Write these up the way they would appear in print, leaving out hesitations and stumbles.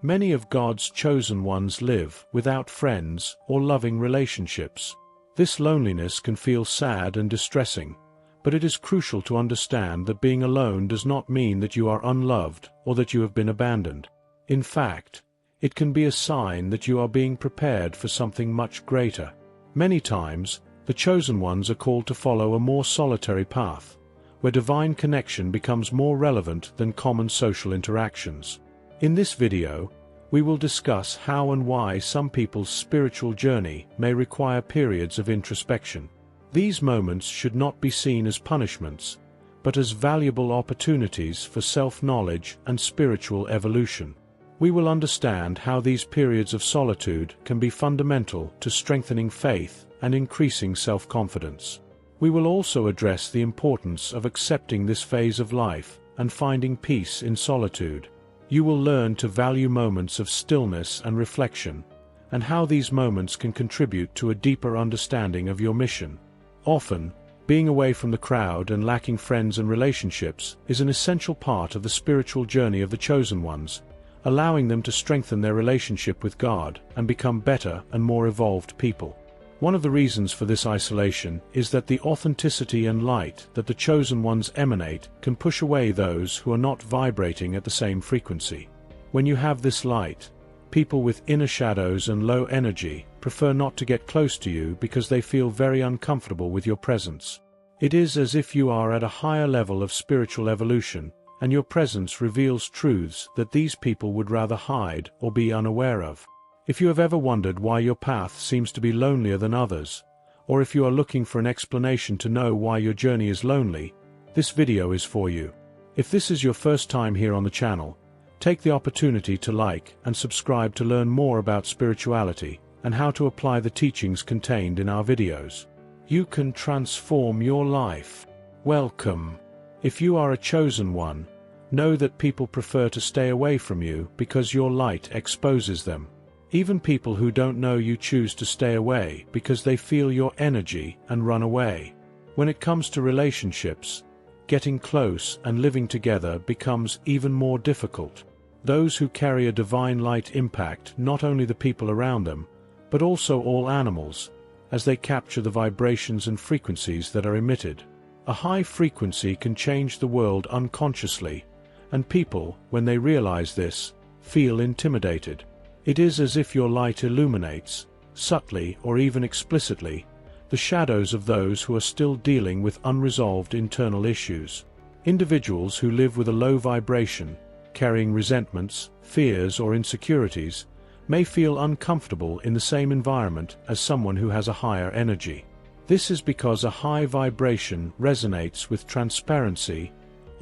Many of God's chosen ones live without friends or loving relationships. This loneliness can feel sad and distressing, but it is crucial to understand that being alone does not mean that you are unloved or that you have been abandoned. In fact, it can be a sign that you are being prepared for something much greater. Many times, the chosen ones are called to follow a more solitary path, where divine connection becomes more relevant than common social interactions. In this video, we will discuss how and why some people's spiritual journey may require periods of introspection. These moments should not be seen as punishments, but as valuable opportunities for self-knowledge and spiritual evolution. We will understand how these periods of solitude can be fundamental to strengthening faith and increasing self-confidence. We will also address the importance of accepting this phase of life and finding peace in solitude. You will learn to value moments of stillness and reflection, and how these moments can contribute to a deeper understanding of your mission. Often, being away from the crowd and lacking friends and relationships is an essential part of the spiritual journey of the chosen ones, allowing them to strengthen their relationship with God and become better and more evolved people. One of the reasons for this isolation is that the authenticity and light that the chosen ones emanate can push away those who are not vibrating at the same frequency. When you have this light, people with inner shadows and low energy prefer not to get close to you because they feel very uncomfortable with your presence. It is as if you are at a higher level of spiritual evolution, and your presence reveals truths that these people would rather hide or be unaware of. If you have ever wondered why your path seems to be lonelier than others, or if you are looking for an explanation to know why your journey is lonely, this video is for you. If this is your first time here on the channel, take the opportunity to like and subscribe to learn more about spirituality and how to apply the teachings contained in our videos. You can transform your life. Welcome. If you are a chosen one, know that people prefer to stay away from you because your light exposes them. Even people who don't know you choose to stay away because they feel your energy and run away. When it comes to relationships, getting close and living together becomes even more difficult. Those who carry a divine light impact not only the people around them, but also all animals, as they capture the vibrations and frequencies that are emitted. A high frequency can change the world unconsciously, and people, when they realize this, feel intimidated. It is as if your light illuminates, subtly or even explicitly, the shadows of those who are still dealing with unresolved internal issues. Individuals who live with a low vibration, carrying resentments, fears or insecurities, may feel uncomfortable in the same environment as someone who has a higher energy. This is because a high vibration resonates with transparency,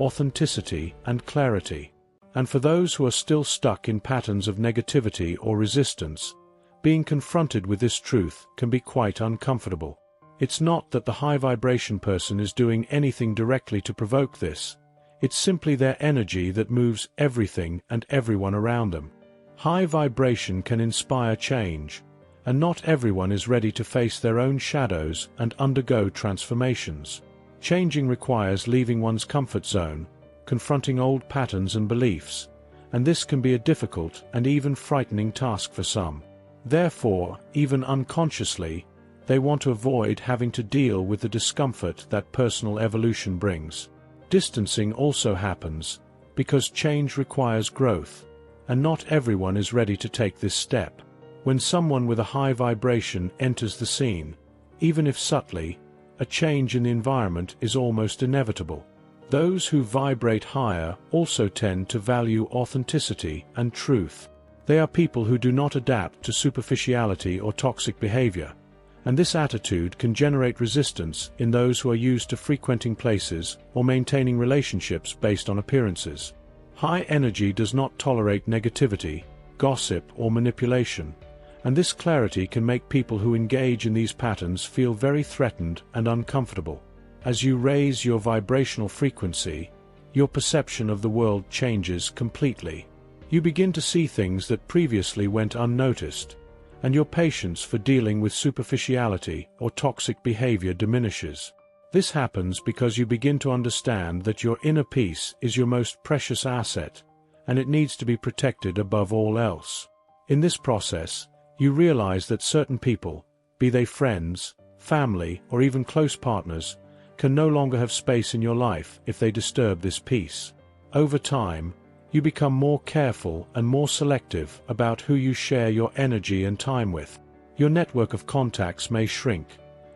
authenticity and clarity. And for those who are still stuck in patterns of negativity or resistance, being confronted with this truth can be quite uncomfortable. It's not that the high vibration person is doing anything directly to provoke this. It's simply their energy that moves everything and everyone around them. High vibration can inspire change, and not everyone is ready to face their own shadows and undergo transformations. Changing requires leaving one's comfort zone, confronting old patterns and beliefs, and this can be a difficult and even frightening task for some. Therefore, even unconsciously, they want to avoid having to deal with the discomfort that personal evolution brings. Distancing also happens, because change requires growth, and not everyone is ready to take this step. When someone with a high vibration enters the scene, even if subtly, a change in the environment is almost inevitable. Those who vibrate higher also tend to value authenticity and truth. They are people who do not adapt to superficiality or toxic behavior, and this attitude can generate resistance in those who are used to frequenting places or maintaining relationships based on appearances. High energy does not tolerate negativity, gossip or manipulation, and this clarity can make people who engage in these patterns feel very threatened and uncomfortable. As you raise your vibrational frequency, your perception of the world changes completely. You begin to see things that previously went unnoticed, and your patience for dealing with superficiality or toxic behavior diminishes. This happens because you begin to understand that your inner peace is your most precious asset, and it needs to be protected above all else. In this process, you realize that certain people, be they friends, family, or even close partners, can no longer have space in your life if they disturb this peace. Over time, you become more careful and more selective about who you share your energy and time with. Your network of contacts may shrink,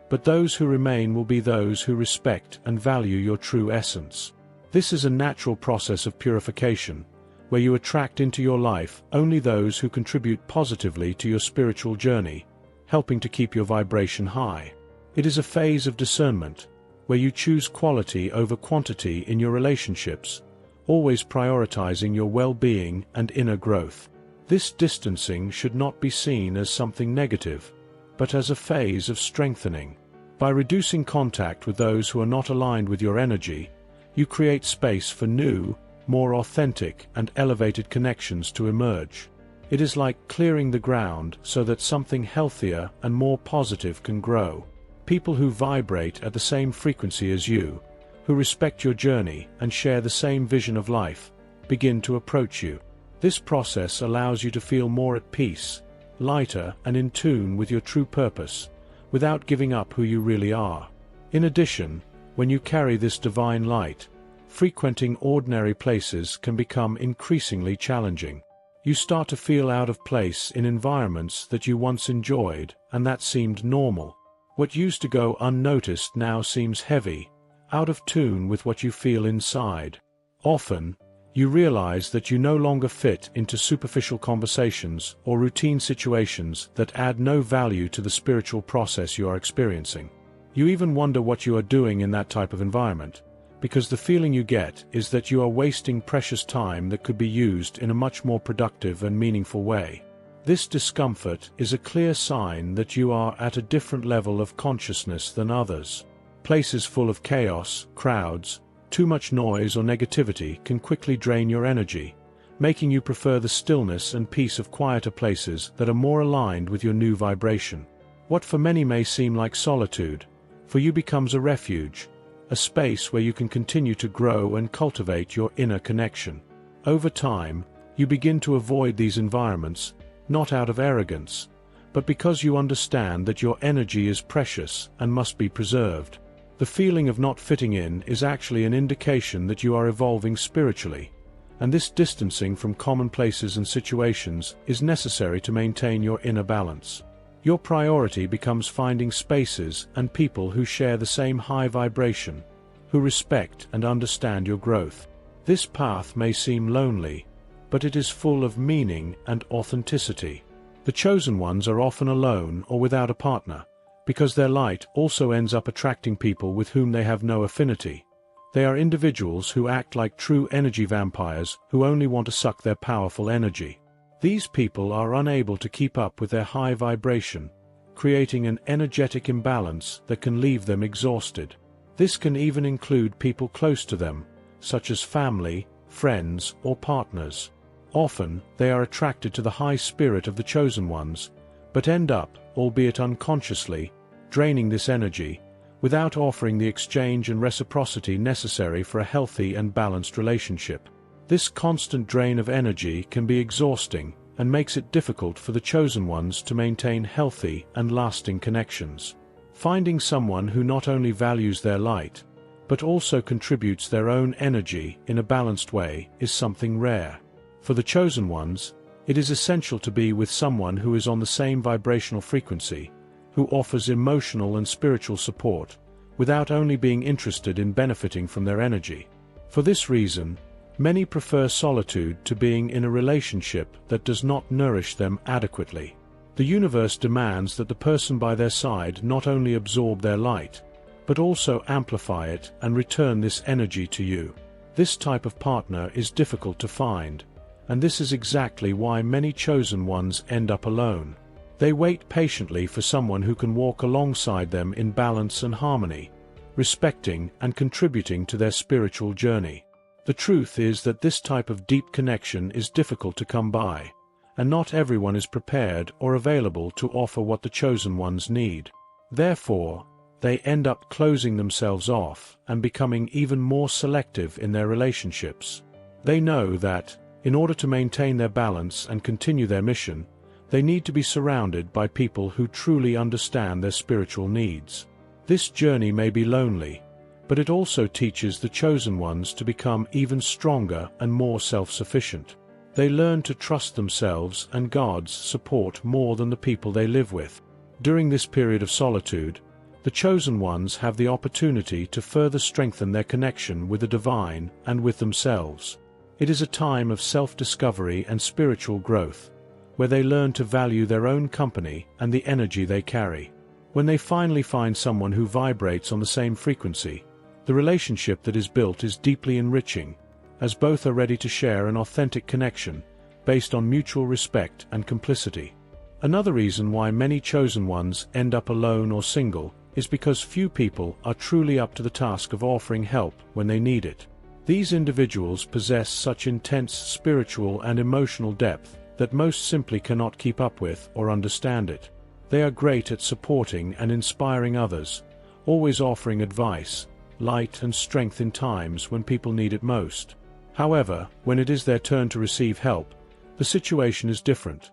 but those who remain will be those who respect and value your true essence. This is a natural process of purification, where you attract into your life only those who contribute positively to your spiritual journey, helping to keep your vibration high. It is a phase of discernment, where you choose quality over quantity in your relationships, always prioritizing your well-being and inner growth. This distancing should not be seen as something negative, but as a phase of strengthening. By reducing contact with those who are not aligned with your energy, you create space for new, more authentic and elevated connections to emerge. It is like clearing the ground so that something healthier and more positive can grow. People who vibrate at the same frequency as you, who respect your journey and share the same vision of life, begin to approach you. This process allows you to feel more at peace, lighter and in tune with your true purpose, without giving up who you really are. In addition, when you carry this divine light, frequenting ordinary places can become increasingly challenging. You start to feel out of place in environments that you once enjoyed and that seemed normal. What used to go unnoticed now seems heavy, out of tune with what you feel inside. Often, you realize that you no longer fit into superficial conversations or routine situations that add no value to the spiritual process you are experiencing. You even wonder what you are doing in that type of environment, because the feeling you get is that you are wasting precious time that could be used in a much more productive and meaningful way. This discomfort is a clear sign that you are at a different level of consciousness than others. Places full of chaos, crowds, too much noise or negativity can quickly drain your energy, making you prefer the stillness and peace of quieter places that are more aligned with your new vibration. What for many may seem like solitude, for you becomes a refuge, a space where you can continue to grow and cultivate your inner connection. Over time, you begin to avoid these environments, not out of arrogance, but because you understand that your energy is precious and must be preserved. The feeling of not fitting in is actually an indication that you are evolving spiritually, and this distancing from common places and situations is necessary to maintain your inner balance. Your priority becomes finding spaces and people who share the same high vibration, who respect and understand your growth. This path may seem lonely, but it is full of meaning and authenticity. The chosen ones are often alone or without a partner, because their light also ends up attracting people with whom they have no affinity. They are individuals who act like true energy vampires who only want to suck their powerful energy. These people are unable to keep up with their high vibration, creating an energetic imbalance that can leave them exhausted. This can even include people close to them, such as family, friends, or partners. Often, they are attracted to the high spirit of the chosen ones, but end up, albeit unconsciously, draining this energy, without offering the exchange and reciprocity necessary for a healthy and balanced relationship. This constant drain of energy can be exhausting and makes it difficult for the chosen ones to maintain healthy and lasting connections. Finding someone who not only values their light, but also contributes their own energy in a balanced way is something rare. For the chosen ones, it is essential to be with someone who is on the same vibrational frequency, who offers emotional and spiritual support, without only being interested in benefiting from their energy. For this reason, many prefer solitude to being in a relationship that does not nourish them adequately. The universe demands that the person by their side not only absorb their light, but also amplify it and return this energy to you. This type of partner is difficult to find, and this is exactly why many chosen ones end up alone. They wait patiently for someone who can walk alongside them in balance and harmony, respecting and contributing to their spiritual journey. The truth is that this type of deep connection is difficult to come by, and not everyone is prepared or available to offer what the chosen ones need. Therefore, they end up closing themselves off and becoming even more selective in their relationships. They know that, In order to maintain their balance and continue their mission, they need to be surrounded by people who truly understand their spiritual needs. This journey may be lonely, but it also teaches the chosen ones to become even stronger and more self-sufficient. They learn to trust themselves and God's support more than the people they live with. During this period of solitude, the chosen ones have the opportunity to further strengthen their connection with the divine and with themselves. It is a time of self-discovery and spiritual growth, where they learn to value their own company and the energy they carry. When they finally find someone who vibrates on the same frequency, the relationship that is built is deeply enriching, as both are ready to share an authentic connection based on mutual respect and complicity. Another reason why many chosen ones end up alone or single is because few people are truly up to the task of offering help when they need it. These individuals possess such intense spiritual and emotional depth that most simply cannot keep up with or understand it. They are great at supporting and inspiring others, always offering advice, light and strength in times when people need it most. However, when it is their turn to receive help, the situation is different.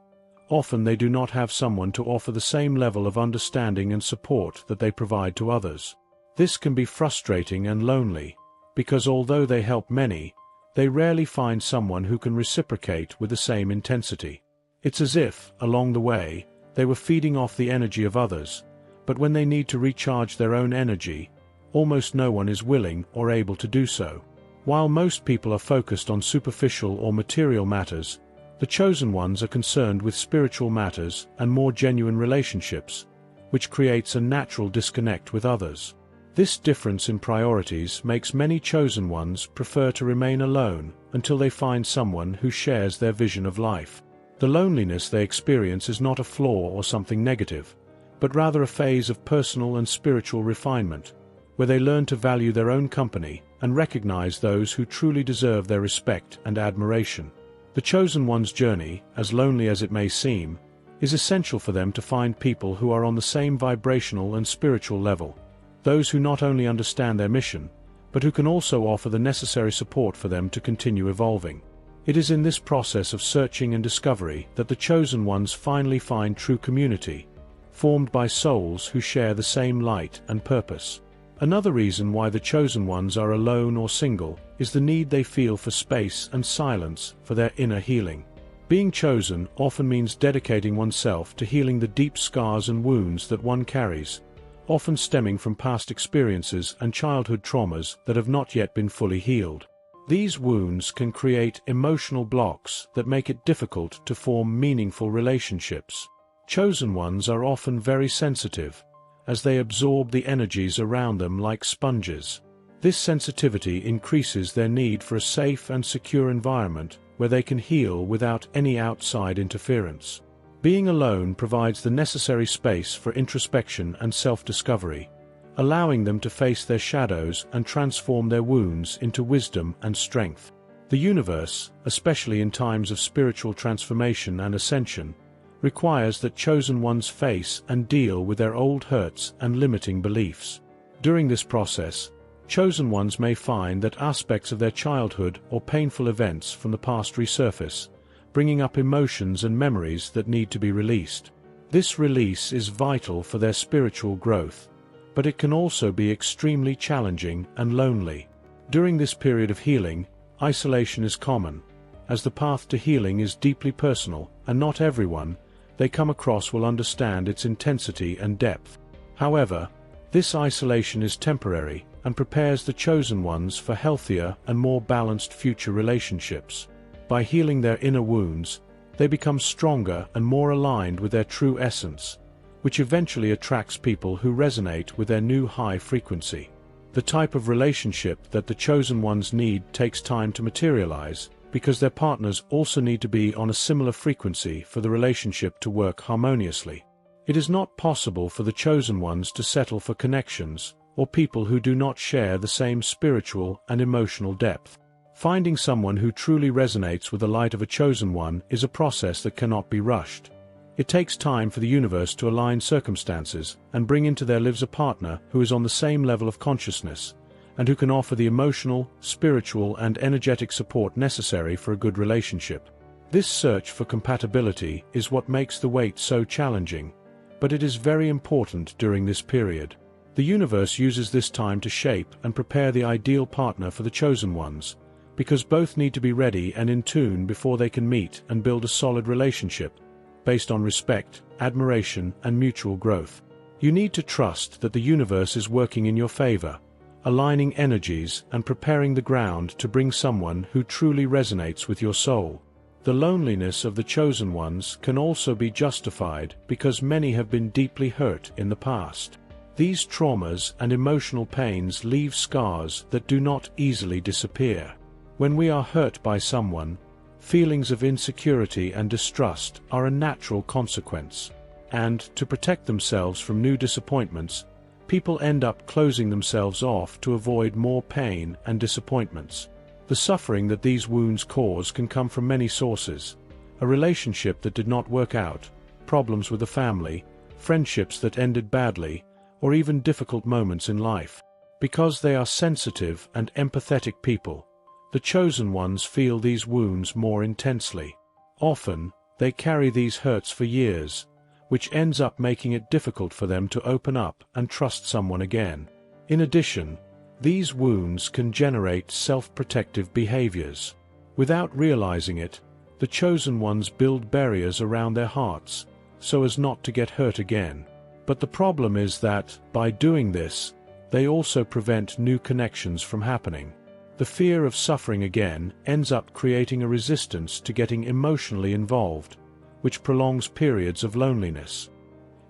Often they do not have someone to offer the same level of understanding and support that they provide to others. This can be frustrating and lonely, because although they help many, they rarely find someone who can reciprocate with the same intensity. It's as if, along the way, they were feeding off the energy of others, but when they need to recharge their own energy, almost no one is willing or able to do so. While most people are focused on superficial or material matters, the chosen ones are concerned with spiritual matters and more genuine relationships, which creates a natural disconnect with others. This difference in priorities makes many chosen ones prefer to remain alone until they find someone who shares their vision of life. The loneliness they experience is not a flaw or something negative, but rather a phase of personal and spiritual refinement, where they learn to value their own company and recognize those who truly deserve their respect and admiration. The chosen one's journey, as lonely as it may seem, is essential for them to find people who are on the same vibrational and spiritual level, those who not only understand their mission, but who can also offer the necessary support for them to continue evolving. It is in this process of searching and discovery that the chosen ones finally find true community, formed by souls who share the same light and purpose. Another reason why the chosen ones are alone or single is the need they feel for space and silence for their inner healing. Being chosen often means dedicating oneself to healing the deep scars and wounds that one carries, often stemming from past experiences and childhood traumas that have not yet been fully healed. These wounds can create emotional blocks that make it difficult to form meaningful relationships. Chosen ones are often very sensitive, as they absorb the energies around them like sponges. This sensitivity increases their need for a safe and secure environment where they can heal without any outside interference. Being alone provides the necessary space for introspection and self-discovery, allowing them to face their shadows and transform their wounds into wisdom and strength. The universe, especially in times of spiritual transformation and ascension, requires that chosen ones face and deal with their old hurts and limiting beliefs. During this process, chosen ones may find that aspects of their childhood or painful events from the past resurface, bringing up emotions and memories that need to be released. This release is vital for their spiritual growth, but it can also be extremely challenging and lonely. During this period of healing, isolation is common, as the path to healing is deeply personal, and not everyone they come across will understand its intensity and depth. However, this isolation is temporary and prepares the chosen ones for healthier and more balanced future relationships. By healing their inner wounds, they become stronger and more aligned with their true essence, which eventually attracts people who resonate with their new high frequency. The type of relationship that the chosen ones need takes time to materialize, because their partners also need to be on a similar frequency for the relationship to work harmoniously. It is not possible for the chosen ones to settle for connections or people who do not share the same spiritual and emotional depth. Finding someone who truly resonates with the light of a chosen one is a process that cannot be rushed. It takes time for the universe to align circumstances and bring into their lives a partner who is on the same level of consciousness, and who can offer the emotional, spiritual, and energetic support necessary for a good relationship. This search for compatibility is what makes the wait so challenging, but it is very important during this period. The universe uses this time to shape and prepare the ideal partner for the chosen ones, because both need to be ready and in tune before they can meet and build a solid relationship, based on respect, admiration, and mutual growth. You need to trust that the universe is working in your favor, aligning energies and preparing the ground to bring someone who truly resonates with your soul. The loneliness of the chosen ones can also be justified because many have been deeply hurt in the past. These traumas and emotional pains leave scars that do not easily disappear. When we are hurt by someone, feelings of insecurity and distrust are a natural consequence. And, to protect themselves from new disappointments, people end up closing themselves off to avoid more pain and disappointments. The suffering that these wounds cause can come from many sources: a relationship that did not work out, problems with a family, friendships that ended badly, or even difficult moments in life. Because they are sensitive and empathetic people, the chosen ones feel these wounds more intensely. Often, they carry these hurts for years, which ends up making it difficult for them to open up and trust someone again. In addition, these wounds can generate self-protective behaviors. Without realizing it, the chosen ones build barriers around their hearts, so as not to get hurt again. But the problem is that, by doing this, they also prevent new connections from happening. The fear of suffering again ends up creating a resistance to getting emotionally involved, which prolongs periods of loneliness.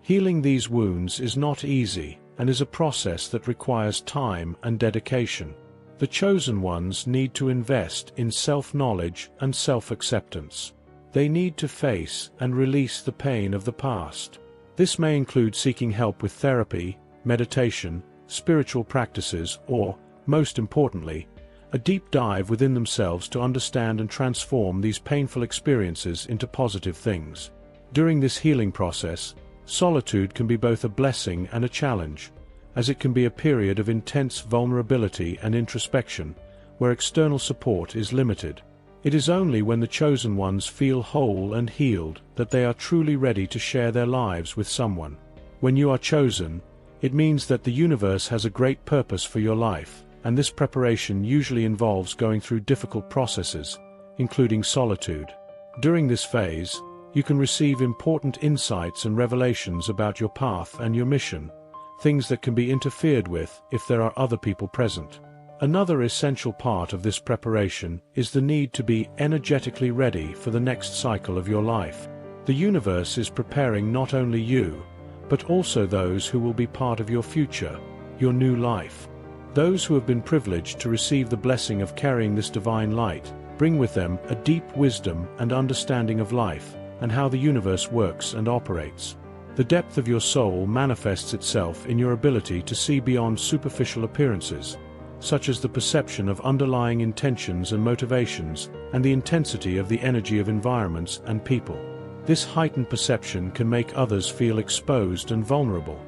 Healing these wounds is not easy, and is a process that requires time and dedication. The chosen ones need to invest in self-knowledge and self-acceptance. They need to face and release the pain of the past. This may include seeking help with therapy, meditation, spiritual practices, or, most importantly, a deep dive within themselves to understand and transform these painful experiences into positive things. During this healing process, solitude can be both a blessing and a challenge, as it can be a period of intense vulnerability and introspection, where external support is limited. It is only when the chosen ones feel whole and healed that they are truly ready to share their lives with someone. When you are chosen, it means that the universe has a great purpose for your life, and this preparation usually involves going through difficult processes, including solitude. During this phase, you can receive important insights and revelations about your path and your mission, things that can be interfered with if there are other people present. Another essential part of this preparation is the need to be energetically ready for the next cycle of your life. The universe is preparing not only you, but also those who will be part of your future, your new life. Those who have been privileged to receive the blessing of carrying this divine light bring with them a deep wisdom and understanding of life and how the universe works and operates. The depth of your soul manifests itself in your ability to see beyond superficial appearances, such as the perception of underlying intentions and motivations, and the intensity of the energy of environments and people. This heightened perception can make others feel exposed and vulnerable,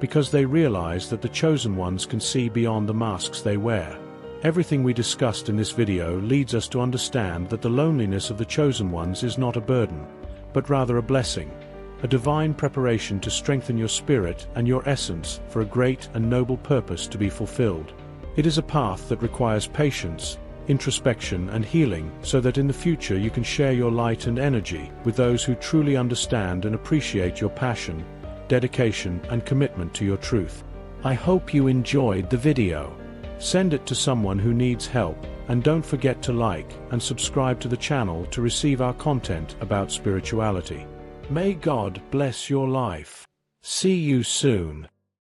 because they realize that the chosen ones can see beyond the masks they wear. Everything we discussed in this video leads us to understand that the loneliness of the chosen ones is not a burden, but rather a blessing, a divine preparation to strengthen your spirit and your essence for a great and noble purpose to be fulfilled. It is a path that requires patience, introspection, and healing, so that in the future you can share your light and energy with those who truly understand and appreciate your passion, dedication, and commitment to your truth. I hope you enjoyed the video. Send it to someone who needs help, and don't forget to like and subscribe to the channel to receive our content about spirituality. May God bless your life. See you soon.